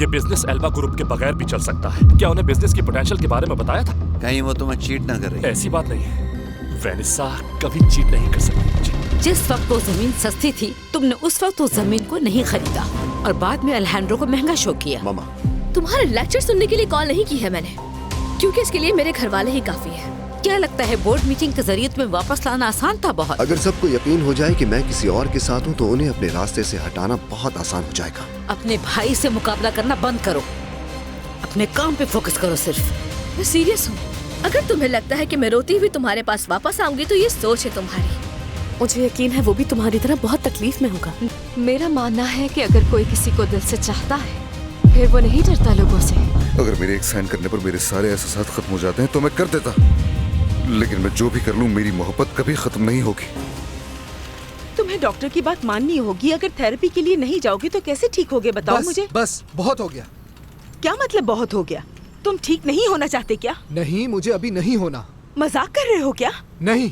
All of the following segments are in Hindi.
ये बिजनेस एल्वा ग्रुप के बगैर भी चल सकता है। क्या उन्हें बिजनेस की पोटेंशियल के बारे में बताया था? कहीं वो तुम्हें चीट ना कर रही? ऐसी बात नहीं है, वेनिसा कभी चीट नहीं कर सकती मुझे। जिस वक्त वो जमीन सस्ती थी तुमने उस वक्त उस जमीन को नहीं खरीदा और बाद में अलेहांड्रो को महंगा शो किया। मामा, तुम्हारे लेक्चर सुनने के लिए कॉल नहीं की है मैंने, क्योंकि इसके लिए मेरे घर वाले ही काफी है। क्या लगता है बोर्ड मीटिंग के जरिए तुम्हें वापस लाना आसान था? बहुत। अगर सबको यकीन हो जाए कि मैं किसी और के साथ हूँ तो उन्हें अपने रास्ते से हटाना बहुत आसान हो जाएगा। अपने भाई से मुकाबला करना बंद करो, अपने काम पे फोकस करो सिर्फ। मैं सीरियस हूँ। अगर तुम्हें लगता है कि मैं रोती हुई तुम्हारे पास वापस आऊंगी तो ये सोच है तुम्हारी। मुझे यकीन है वो भी तुम्हारी तरह बहुत तकलीफ में होगा। मेरा मानना है कि अगर कोई किसी को दिल से चाहता है फिर वो नहीं डरता लोगों से। अगर मेरे एक साइन करने पर मेरे सारे एहसास खत्म हो जाते हैं तो मैं कर देता, लेकिन मैं जो भी कर लूं मेरी मोहब्बत कभी खत्म नहीं होगी। तुम्हें डॉक्टर की बात माननी होगी। अगर थेरेपी के लिए नहीं जाओगे तो कैसे ठीक होगे बताओ मुझे। बस बहुत हो गया। क्या मतलब बहुत हो गया? तुम ठीक नहीं होना चाहते क्या? नहीं, मुझे अभी नहीं होना। मजाक कर रहे हो क्या? नहीं,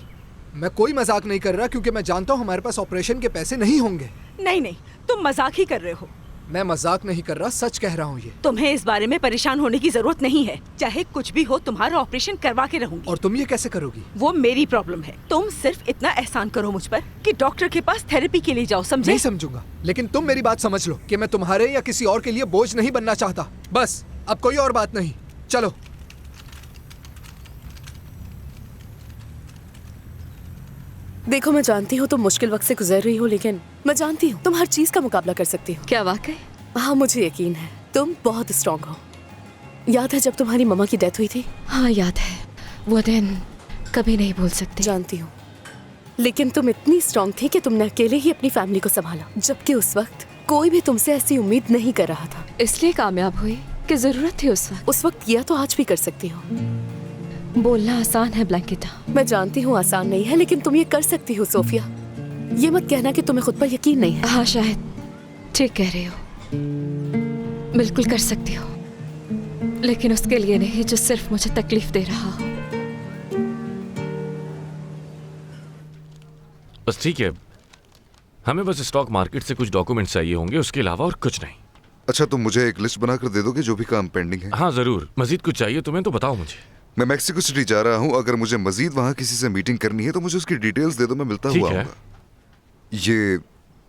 मैं कोई मजाक नहीं कर रहा, क्योंकि मैं जानता हूँ हमारे पास ऑपरेशन के पैसे नहीं होंगे। नहीं नहीं, तुम मजाक ही कर रहे हो। मैं मजाक नहीं कर रहा, सच कह रहा हूँ ये। तुम्हें इस बारे में परेशान होने की जरूरत नहीं है। चाहे कुछ भी हो तुम्हारा ऑपरेशन करवा के रहूंगी। और तुम ये कैसे करोगी? वो मेरी प्रॉब्लम है। तुम सिर्फ इतना एहसान करो मुझ पर कि डॉक्टर के पास थेरेपी के लिए जाओ, समझे? नहीं समझूंगा, लेकिन तुम मेरी बात समझ लो कि मैं तुम्हारे या किसी और के लिए बोझ नहीं बनना चाहता। बस, अब कोई और बात नहीं। चलो। देखो, मैं जानती हूँ तुम मुश्किल वक्त से गुजर रही हो, लेकिन मैं जानती हूँ तुम हर चीज का मुकाबला कर सकती हो। क्या वाकई? हाँ, मुझे यकीन है तुम बहुत स्ट्रॉन्ग हो। याद है जब तुम्हारी मम्मा की डेथ हुई थी? हाँ याद है, वो दिन कभी नहीं भूल सकती। जानती हूँ, लेकिन तुम इतनी स्ट्रॉन्ग थी कि तुमने अकेले ही अपनी फैमिली को संभाला, जबकि उस वक्त कोई भी तुमसे ऐसी उम्मीद नहीं कर रहा था। इसलिए कामयाब हुई कि जरूरत थी उस वक्त किया तो आज भी कर सकती हो। बोलना आसान है ब्लैंकेटा। मैं जानती हूँ आसान नहीं है, लेकिन तुम ये कर सकती हो सोफिया। ये मत कहना कि तुम्हें खुद पर यकीन नहीं है। हाँ शायद ठीक कह रही हो, बिल्कुल कर सकती हो, लेकिन उसके लिए नहीं जो सिर्फ मुझे तकलीफ दे रहा हो। बस ठीक है, हमें बस स्टॉक मार्केट से कुछ डॉक्यूमेंट्स चाहिए होंगे, उसके अलावा और कुछ नहीं। अच्छा, तुम मुझे एक लिस्ट बनाकर दे दोगे जो भी काम पेंडिंग है? हाँ जरूर। मजीद कुछ चाहिए तुम्हें तो बताओ मुझे। मैं मैक्सिको सिटी जा रहा हूँ। अगर मुझे मजीद वहाँ किसी से मीटिंग करनी है तो मुझे उसकी डिटेल्स दे दो, मैं मिलता हुआ आऊंगा। ये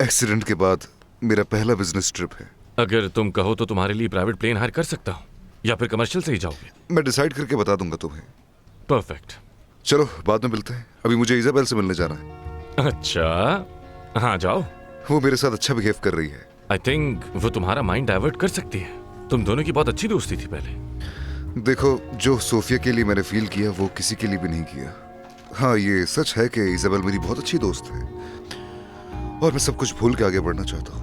एक्सीडेंट के बाद मेरा पहला बिजनेस ट्रिप है। अगर तुम कहो तो तुम्हारे लिए प्राइवेट प्लेन हायर कर सकता हूँ, या फिर कमर्शियल से ही जाओगे? मैं डिसाइड करके बता दूंगा तुम्हें। परफेक्ट। चलो बाद में मिलते हैं, अभी मुझे इजाबेल से मिलने जाना है। अच्छा, हाँ जाओ। वो मेरे साथ अच्छा बिहेव कर रही है। आई थिंक वो तुम्हारा माइंड डाइवर्ट कर सकती है। तुम दोनों की बहुत अच्छी दोस्ती थी पहले। देखो, जो सोफिया के लिए मैंने फील किया वो किसी के लिए भी नहीं किया। हाँ, ये सच है कि इजाबेल मेरी बहुत अच्छी दोस्त है और मैं सब कुछ भूल के आगे बढ़ना चाहता हूँ।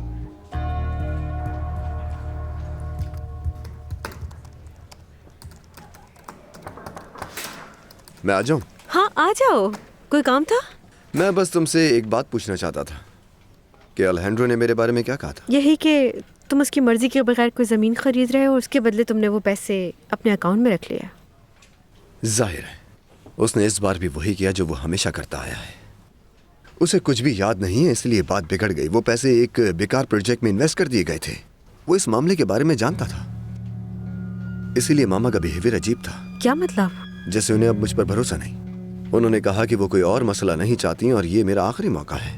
मैं आ जाऊं? हाँ आ जाओ। कोई काम था? मैं बस तुमसे एक बात पूछना चाहता था कि अलेहांड्रो ने मेरे बारे में क्या कहा था। यही कि तुम उसकी मर्जी के बगैर कोई ज़मीन खरीद रहे हो और उसके बदले तुमने वो पैसे अपने अकाउंट में रख लिया। जाहिर है उसने इस बार भी वही किया जो वो हमेशा करता आया है। उसे कुछ भी याद नहीं है, इसलिए बात बिगड़ गई। वो पैसे एक बेकार प्रोजेक्ट में इन्वेस्ट कर दिए गए थे। वो इस मामले के बारे में जानता था, इसीलिए मामा का बिहेवियर अजीब था। क्या मतलब? जैसे उन्हें अब मुझ पर भरोसा नहीं। उन्होंने कहा कि वो कोई और मसला नहीं चाहती और ये मेरा आखिरी मौका है।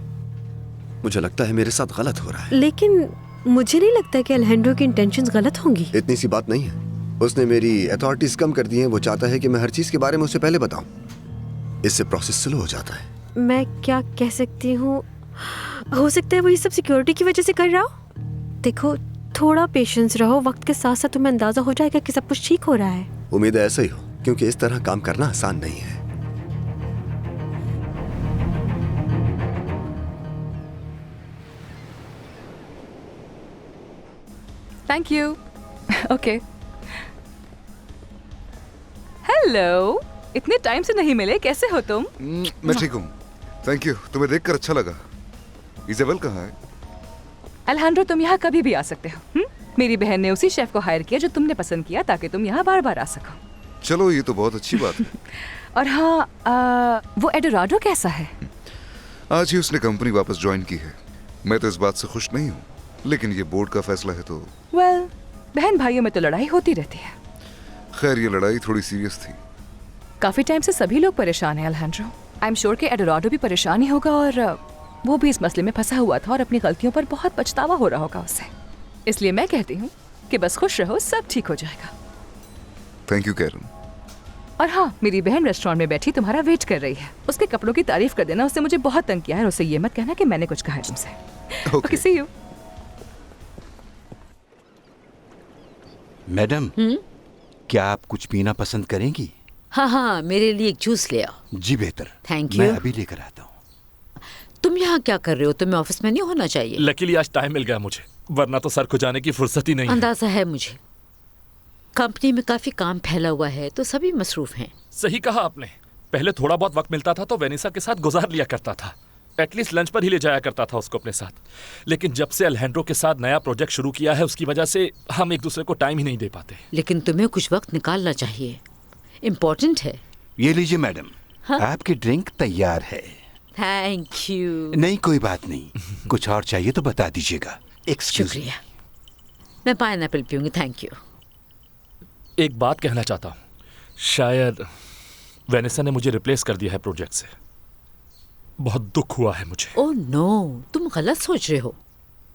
मुझे लगता है मेरे साथ गलत हो रहा है। लेकिन मुझे नहीं लगता कि अलेहांड्रो की इंटेंशंस गलत होंगी। इतनी सी बात नहीं है। उसने मेरी अथॉरिटीज कम कर दी हैं। वो चाहता है कि मैं हर चीज के बारे में उससे पहले बताऊं। इससे प्रोसेस स्लो हो जाता है। मैं क्या कह सकती हूँ, हो सकता है वो ये सब सिक्योरिटी की वजह से कर रहा हो। देखो, थोड़ा पेशेंस रहो, वक्त के साथ साथ तुम्हें अंदाजा हो जाएगा कि सब कुछ ठीक हो रहा है। उम्मीद है ऐसा ही हो, क्योंकि इस तरह काम करना आसान नहीं है। Thank you. ओके। हेलो, इतने टाइम से नहीं मिले, कैसे हो तुम? मैं ठीक हूँ, थैंक यू। तुम्हें देखकर अच्छा लगा। इजाबेल कहाँ है? अलेहांड्रो, तुम यहाँ कभी भी आ सकते हो। मेरी बहन ने उसी शेफ को हायर किया जो तुमने पसंद किया, ताकि तुम यहाँ बार बार आ सको। चलो, ये तो बहुत अच्छी बात है। और हाँ, वो एडोराडो कैसा है? आज ही उसने कंपनी वापस ज्वाइन की है। मैं तो इस बात से खुश नहीं हूँ, लेकिन ये बोर्ड का फैसला है तो। वेल, बहन भाइयों में तो लड़ाई होती रहती है। खैर ये लड़ाई थोड़ी सीरियस थी। काफी टाइम से सभी लोग परेशान हैं अल्हेंड्रो। आई एम श्योर कि एडोराडो भी परेशान ही होगा और वो भी इस मसले में फंसा हुआ था और अपनी गलतियों पर बहुत पछतावा हो रहा होगा उसे। इसलिए मैं कहती हूँ कि बस खुश रहो, सब ठीक हो जाएगा। Thank you Karen. और हाँ, मेरी बहन रेस्टोरेंट में बैठी तुम्हारा वेट कर रही है। उसके कपड़ों की तारीफ कर देना, उससे मुझे बहुत तंग किया है और उसे ये मत कहना कि मैंने कुछ कहा है तुमसे। Okay, C you. मैडम, क्या आप कुछ पीना पसंद करेंगी? हाँ हाँ, मेरे लिए एक जूस ले आओ। जी बेहतर, थैंक मैं यू। अभी लेकर आता हूँ। तुम यहाँ क्या कर रहे हो? तुम्हें ऑफिस में नहीं होना चाहिए। लकीली आज टाइम मिल गया मुझे, वरना तो सर खुजाने की फुर्सत ही नहीं है। अंदाजा है मुझे, कंपनी में काफी काम फैला हुआ है तो सभी मसरूफ हैं। सही कहा आपने। पहले थोड़ा बहुत वक्त मिलता था तो वेनिसा के साथ गुजार लिया करता था। एटलीस्ट लंच पर ही ले जाया करता था उसको अपने साथ। लेकिन जब से अल्हेंड्रो के साथ नया प्रोजेक्ट शुरू किया है उसकी वजह से हम एक दूसरे को टाइम ही नहीं दे पाते। लेकिन तुम्हें कुछ वक्त निकालना चाहिए, इम्पोर्टेंट है। ये लीजिए मैडम, हाँ? आपकी ड्रिंक तैयार है। Thank you. नहीं कोई बात नहीं, कुछ और चाहिए तो बता दीजिएगा। शुक्रिया। मैं पाइनएप्पल पीऊंगी, थैंक यू। एक बात कहना चाहता हूँ, शायद वेनिसा ने मुझे रिप्लेस कर दिया है प्रोजेक्ट से। बहुत दुख हुआ है मुझे। ओह नो, तुम गलत सोच रहे हो।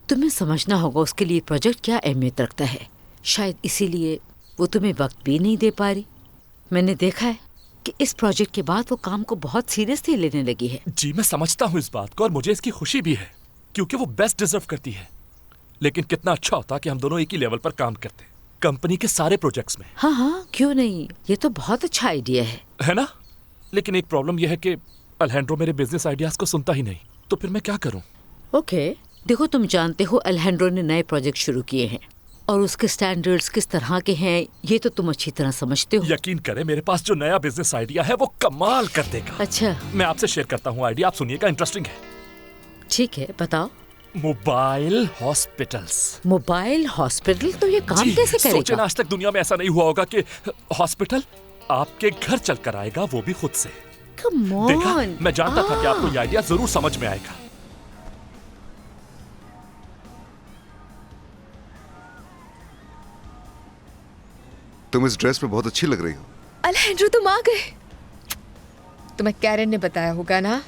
तुम्हें समझना होगा उसके लिए प्रोजेक्ट क्या अहमियत रखता है। शायद इसीलिए वो तुम्हें वक्त भी नहीं दे पा रही। मैंने देखा है कि इस प्रोजेक्ट के बाद वो काम को बहुत सीरियसली लेने लगी है। जी मैं समझता हूँ इस बात को और मुझे इसकी खुशी भी है क्योंकि वो बेस्ट डिजर्व करती है। लेकिन कितना अच्छा होता कि हम दोनों एक ही लेवल पर काम करते, कंपनी के सारे प्रोजेक्ट्स में। हाँ हाँ, क्यों नहीं, ये तो बहुत अच्छा आइडिया है ना? लेकिन एक प्रॉब्लम यह है कि अल्हेंड्रो मेरे बिजनेस आइडियाज को सुनता ही नहीं, तो फिर मैं क्या करूं? ओके, देखो तुम जानते हो अल्हेंड्रो ने नए प्रोजेक्ट शुरू किए हैं और उसके स्टैंडर्ड्स किस तरह के हैं ये तो तुम अच्छी तरह समझते हो। यकीन करें मेरे पास जो नया बिजनेस आइडिया है वो कमाल कर देगा। अच्छा, मैं आपसे शेयर करता हूँ आइडिया, आप सुनिएगा, इंटरेस्टिंग है। ठीक है, बताओ। Mobile hospitals. Mobile hospital? तो ये काम कैसे करेगा? सोचें, आज तक दुनिया में ऐसा नहीं हुआ होगा कि हॉस्पिटल आपके घर चलकर आएगा, वो भी खुद से। Come on. देखा, मैं जानता था कि आपको ये आइडिया जरूर समझ में आएगा। तुम इस ड्रेस में बहुत अच्छी लग रही हो। अल्हेंड्रो तुम आ गए। तुम्हें कैरन ने बताया होगा ना,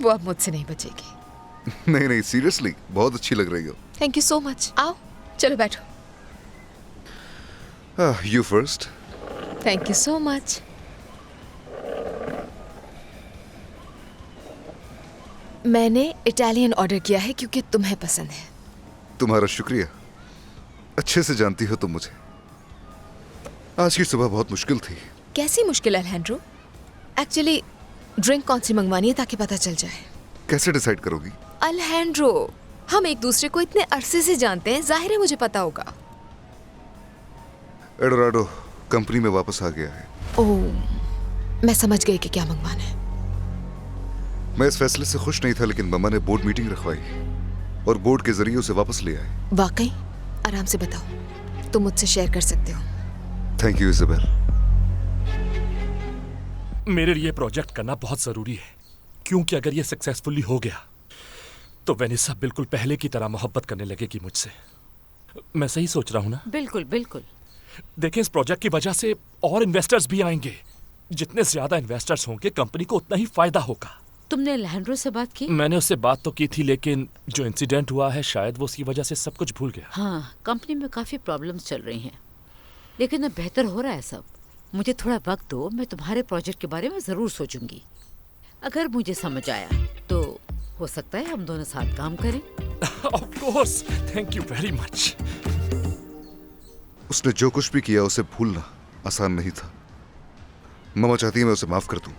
वो अब मुझसे नहीं बचेगी। नहीं नहीं, सीरियसली बहुत अच्छी लग रही हो। Thank you so much. आओ चलो बैठो। You first. Thank you so much. मैंने इटालियन ऑर्डर किया है क्योंकि तुम्हें पसंद है। तुम्हारा शुक्रिया, अच्छे से जानती हो तुम मुझे। आज की सुबह बहुत मुश्किल थी। कैसी मुश्किल अल्हेंड्रो? एक्चुअली ड्रिंक कौन सी मंगवानी है ताकि पता चल जाए। कैसे डिसाइड करोगी? अल्हेंड्रो, हम एक दूसरे को इतने अरसे से जानते हैं, जाहिर है मुझे पता होगा। एडोराडो कंपनी में वापस आ गया है। ओह, मैं समझ गई कि क्या मंगवाना है। मैं इस फैसले से खुश नहीं था, लेकिन मम्मा ने बोर्ड मीटिंग रखवाई और बोर्ड के जरिए उसे वापस ले आए। वाकई? आराम से बताओ, तुम मुझसे शेयर कर सकते हो। Thank you Isabel. मेरे लिए प्रोजेक्ट करना बहुत जरूरी है क्योंकि अगर ये सक्सेसफुली हो गया तो वेनिसा बिल्कुल पहले की तरह मोहब्बत करने लगेगी मुझसे। मैं सही सोच रहा हूँ ना? बिल्कुल बिल्कुल। देखें, इस प्रोजेक्ट की वजह से और इन्वेस्टर्स भी आएंगे। जितने ज्यादा इन्वेस्टर्स होंगे कंपनी को उतना ही फायदा होगा। तुमने अल्हेंड्रो से बात की? मैंने उससे बात तो की थी, लेकिन जो इंसिडेंट हुआ है शायद वो उसकी वजह से सब कुछ भूल गया। हाँ, कंपनी में काफी प्रॉब्लम्स चल रही हैं, लेकिन अब बेहतर हो रहा है सब। मुझे थोड़ा वक्त दो, मैं तुम्हारे प्रोजेक्ट के बारे में जरूर सोचूंगी। अगर मुझे समझ आया तो हो सकता है हम दोनों साथ काम करें। Of course, thank you very much. उसने जो कुछ भी किया उसे भूलना आसान नहीं था। मामा चाहती है मैं उसे माफ कर दूं।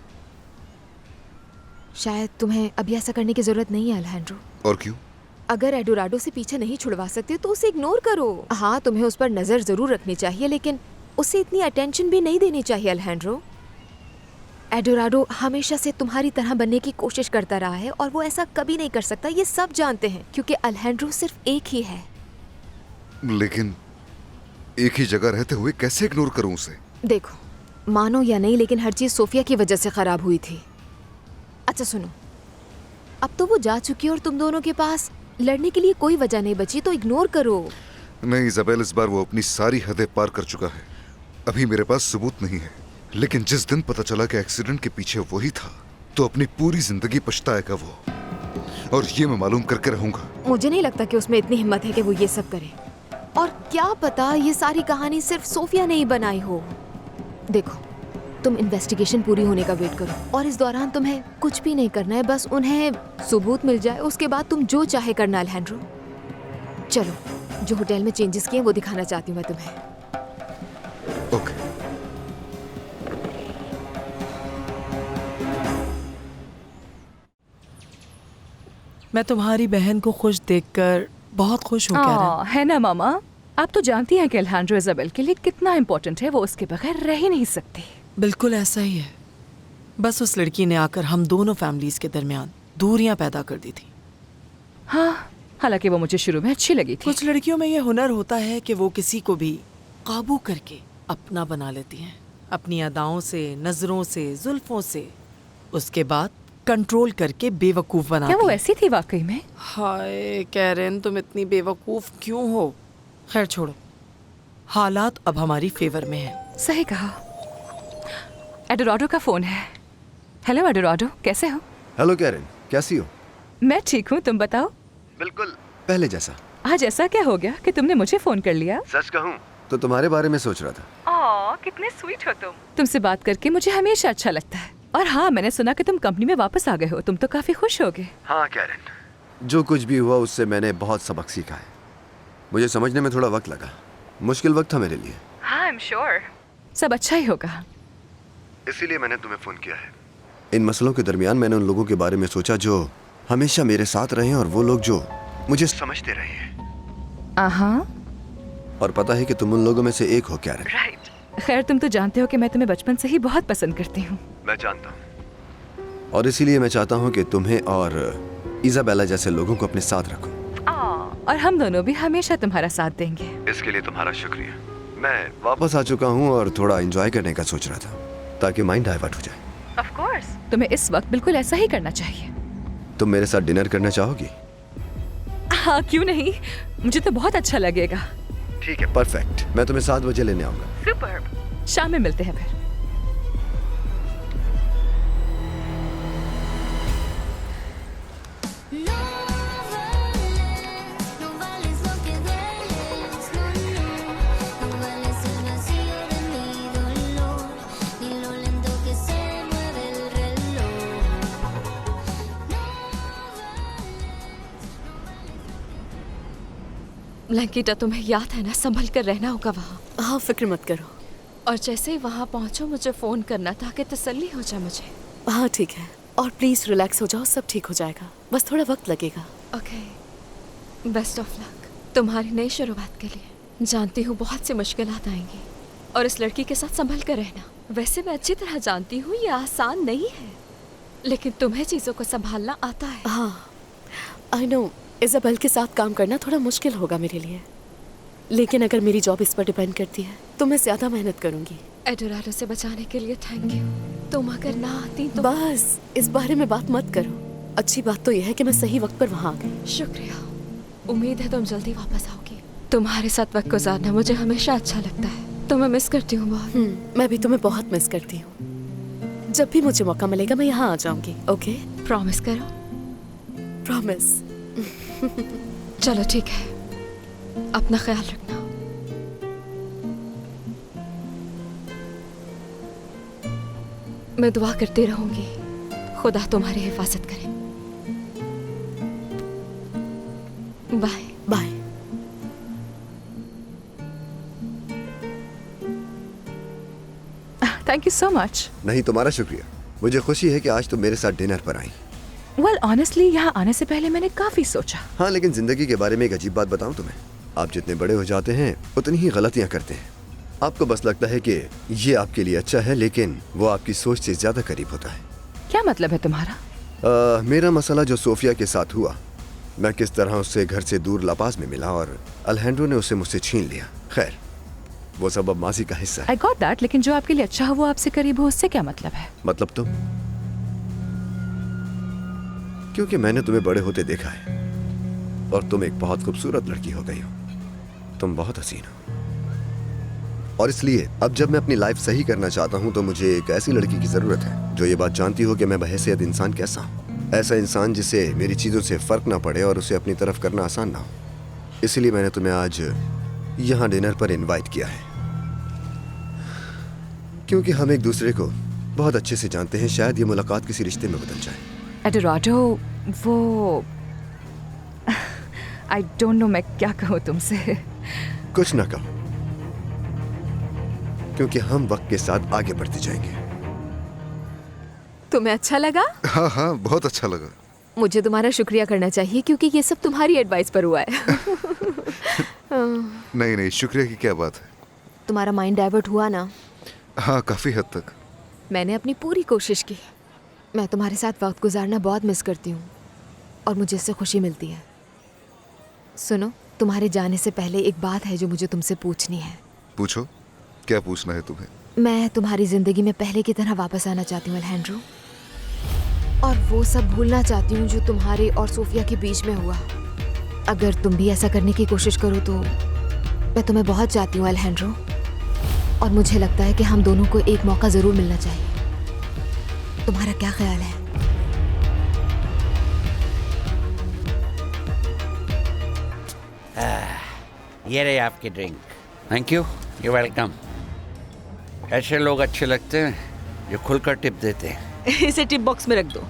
शायद तुम्हें अभी ऐसा करने की जरूरत नहीं है अल्हेंड्रो। और क्यों? अगर एडोराडो से पीछे नहीं छुड़वा सकते तो उसे इग्नोर करो। हाँ, तुम्हें उस पर नजर जरूर रखनी चाहिए, लेकिन उसे इतनी अटेंशन भी नहीं देनी चाहिए अल्हेंड्रो। एडोराडो हमेशा से तुम्हारी तरह बनने की कोशिश करता रहा है और वो ऐसा कभी नहीं कर सकता, ये सब जानते हैं, क्योंकि अल्हेंड्रो सिर्फ एक ही है। लेकिन एक ही जगह रहते हुए कैसे इग्नोर करूं उसे? देखो, मानो या नहीं, लेकिन हर चीज सोफिया की वजह से खराब हुई थी। अच्छा सुनो, अब तो वो जा चुकी है और तुम दोनों के पास लड़ने के लिए कोई वजह नहीं बची, तो इग्नोर करो। नहीं इजाबेल, इस बार वो अपनी सारी हदें पार कर चुका है। अभी मेरे पास सबूत नहीं है, लेकिन जिस दिन पता चला कि एक्सीडेंट के पीछे वही था, तो अपनी पूरी जिंदगी पछताएगा वो, और ये मैं मालूम करके रहूंगा। मुझे नहीं लगता कि उसमें इतनी हिम्मत है कि वो ये सब करे। और क्या पता ये सारी कहानी सिर्फ सोफिया ने ही बनाई हो। देखो, तुम इन्वेस्टिगेशन पूरी होने का वेट करो, और इस दौरान तुम्हें कुछ भी नहीं करना है, बस उन्हें सबूत मिल जाए, उसके बाद तुम जो चाहे करना अलहैंड्रो। चलो, जो होटल में चेंजेस किए वो दिखाना चाहती हूँ मैं तुम्हें। ओके। मैं तुम्हारी बहन को खुश देखकर बहुत खुश हूँ कैरन। है ना मामा, आप तो जानती हैं कि अलहैंड्रो इजाबेल के लिए कितना इम्पोर्टेंट है, वो उसके बगैर रह ही नहीं सकती। बिल्कुल ऐसा ही है। बस उस लड़की ने आकर हम दोनों फैमिलीज के दरमियान दूरियां पैदा कर दी थी। हाँ, हालांकि वो मुझे शुरू में अच्छी लगी थी। कुछ लड़कियों में ये हुनर होता है कि वो किसी को भी काबू करके अपना बना लेती हैं, अपनी अदाओं से, नजरों से, जुल्फों से, उसके बाद कंट्रोल करके बेवकूफ बना। क्या वो ऐसी थी वाकई में? हाय कैरन, तुम इतनी बेवकूफ क्यों हो? खैर छोड़ो, हालात अब हमारी फेवर में है। सही कहा। एडोराडो का फोन है। हेलो एडोराडो, कैसे हो? हेलो कैरन, कैसी हो? मैं ठीक हूँ, तुम बताओ? बिल्कुल पहले जैसा। आज ऐसा क्या हो गया कि तुमने मुझे फोन कर लिया? सच कहूँ तो तुम्हारे बारे में सोच रहा था। कितने स्वीट हो तुम। तुमसे बात करके मुझे हमेशा अच्छा लगता है। और हाँ, मैंने सुना कि तुम कंपनी में वापस आ गए हो, तुम तो काफी खुश हो गए। हाँ कैरन, जो कुछ भी हुआ उससे मैंने बहुत सबक सीखा है। मुझे समझने में थोड़ा वक्त लगा, मुश्किल वक्त था मेरे लिए। हाँ, आई एम श्योर सब अच्छा ही होगा। इसीलिए मैंने तुम्हें फोन किया है। इन मसलों के दरमियान मैंने उन लोगों के बारे में सोचा जो हमेशा मेरे साथ रहे और वो लोग जो मुझे समझते रहे हैं। और पता है कि तुम उन लोगों में से एक हो कैरन। राइट। खैर, तुम तो जानते हो कि मैं तुम्हें बचपन से ही बहुत पसंद करती हूँ। मैं जानता हूँ, और इसीलिए मैं चाहता हूँ कि तुम्हें और इजाबेला जैसे लोगों को अपने साथ रखूं। और हम दोनों भी हमेशा तुम्हारा साथ देंगे। इसके लिए तुम्हारा शुक्रिया। मैं वापस आ चुका हूँ और थोड़ा एंजॉय करने का सोच रहा था, ताकि माइंड डाइवर्ट हो जाए। ऑफ कोर्स, तुम्हें इस वक्त बिल्कुल ऐसा ही करना चाहिए। तुम मेरे साथ डिनर करना चाहोगी? हाँ, क्यों नहीं, मुझे तो बहुत अच्छा लगेगा। ठीक है, परफेक्ट। मैं तुम्हें 7 बजे लेने आऊंगा। सुपर्ब। शाम में मिलते हैं फिर। ब्लैंकेटा, तुम्हें याद है ना, संभल कर रहना होगा वहाँ। हाँ, फिक्र मत करो। और जैसे ही वहाँ पहुँचो मुझे फ़ोन करना ताकि तसल्ली हो जाए मुझे। हाँ ठीक है, और प्लीज़ रिलैक्स हो जाओ, सब ठीक हो जाएगा, बस थोड़ा वक्त लगेगा। ओके, बेस्ट ऑफ लक तुम्हारी नई शुरुआत के लिए। जानती हूँ बहुत सी मुश्किलात आएंगी, और इस लड़की के साथ संभल कर रहना। वैसे मैं अच्छी तरह जानती हूँ ये आसान नहीं है, लेकिन तुम्हें चीज़ों को संभालना आता है। हाँ, आई नो, इजाबेल के साथ काम करना थोड़ा मुश्किल होगा मेरे लिए, लेकिन अगर मेरी जॉब इस पर डिपेंड करती है तो मैं ज़्यादा मेहनत करूंगी। एडोराडो से बचाने के लिए थैंक यू। तुम अगर ना आती तो। बस इस बारे में बात मत करो। अच्छी बात तो यह है कि मैं सही वक्त पर वहाँ आ गई। शुक्रिया, उम्मीद है तुम जल्दी वापस आओगी। तुम्हारे साथ वक्त गुजारना मुझे हमेशा अच्छा लगता है। तुम्हें मिस करती हूँ बहुत। मैं भी तुम्हें बहुत मिस करती हूँ। जब भी मुझे मौका मिलेगा मैं यहाँ आ जाऊंगी। ओके, प्रॉमिस करो। प्रॉमिस। चलो ठीक है, अपना ख्याल रखना। मैं दुआ करती रहूंगी, खुदा तुम्हारी हिफाजत करे। Bye bye. Thank you so much. नहीं, तुम्हारा शुक्रिया। मुझे खुशी है कि आज तुम मेरे साथ डिनर पर आई। वेल ऑनेस्टली, यहाँ आने से पहले मैंने काफी सोचा। हाँ, लेकिन जिंदगी के बारे में एक अजीब बात बताऊं तुम्हें। आप जितने बड़े हो जाते हैं उतनी ही गलतियां करते हैं। आपको बस लगता है कि ये आपके लिए अच्छा है, लेकिन वो आपकी सोच से ज्यादा करीब होता है। क्या मतलब है तुम्हारा? मेरा मसला जो सोफिया के साथ हुआ, मैं किस तरह उससे घर से दूर लापास में मिला और अलहैंड्रो ने उसे मुझसे छीन लिया। खैर, वो सब अब माजी का हिस्सा है। आई गॉट दैट, लेकिन जो आपके लिए अच्छा हो वो आपसे करीब हो, उससे क्या मतलब है? मतलब तुम, क्योंकि मैंने तुम्हें बड़े होते देखा है और तुम एक बहुत खूबसूरत लड़की हो गई हो। तुम बहुत हसीन हो, और इसलिए अब जब मैं अपनी लाइफ सही करना चाहता हूँ तो मुझे एक ऐसी लड़की की जरूरत है जो ये बात जानती हो कि मैं बहैसियत इंसान कैसा हूँ। ऐसा इंसान जिसे मेरी चीजों से फर्क ना पड़े और उसे अपनी तरफ करना आसान ना हो। इसलिए मैंने तुम्हें आज यहाँ डिनर पर इनवाइट किया है, क्योंकि हम एक दूसरे को बहुत अच्छे से जानते हैं। शायद ये मुलाकात किसी रिश्ते में बदल जाए। एडोराडो, वो आई डोंट नो मैं क्या कहूँ तुमसे। कुछ ना कहो, क्योंकि हम वक्त के साथ आगे बढ़ते जाएंगे। तुम्हें अच्छा लगा? हाँ हाँ, बहुत अच्छा लगा। मुझे तुम्हारा शुक्रिया करना चाहिए क्योंकि ये सब तुम्हारी एडवाइस पर हुआ है। नहीं नहीं, शुक्रिया की क्या बात है। तुम्हारा माइंड डाइवर्ट हुआ ना? हाँ, काफी हद तक। मैंने अपनी पूरी कोशिश की। मैं तुम्हारे साथ वक्त गुजारना बहुत मिस करती हूँ और मुझे इससे खुशी मिलती है। सुनो, तुम्हारे जाने से पहले एक बात है जो मुझे तुमसे पूछनी है। पूछो, क्या पूछना है तुम्हें? मैं तुम्हारी जिंदगी में पहले की तरह वापस आना चाहती हूँ अलहैंड्रो, और वो सब भूलना चाहती हूँ जो तुम्हारे और सोफिया के बीच में हुआ। अगर तुम भी ऐसा करने की कोशिश करो तो मैं तुम्हें बहुत चाहती हूँ अलहैंड्रो, और मुझे लगता है कि हम दोनों को एक मौका जरूर मिलना चाहिए। तुम्हारा क्या ख्याल है? ये रही आपकी drink. Thank you, you welcome. ऐसे लोग अच्छे लगते हैं जो खुलकर टिप देते हैं। इसे टिप बॉक्स में रख दो।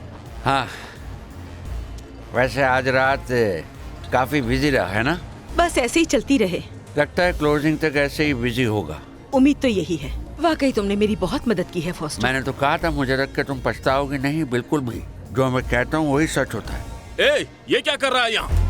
हाँ, वैसे आज रात काफी बिजी रहा है ना? बस ऐसे ही चलती रहे। लगता है क्लोजिंग तक ऐसे ही बिजी होगा। उम्मीद तो यही है। वाकई तुमने मेरी बहुत मदद की है फॉस्टर। मैंने तो कहा था मुझे रख के तुम पछताओगे नहीं। बिल्कुल भी, जो मैं कहता हूँ वही सच होता है। ए, ये क्या कर रहा है यहाँ?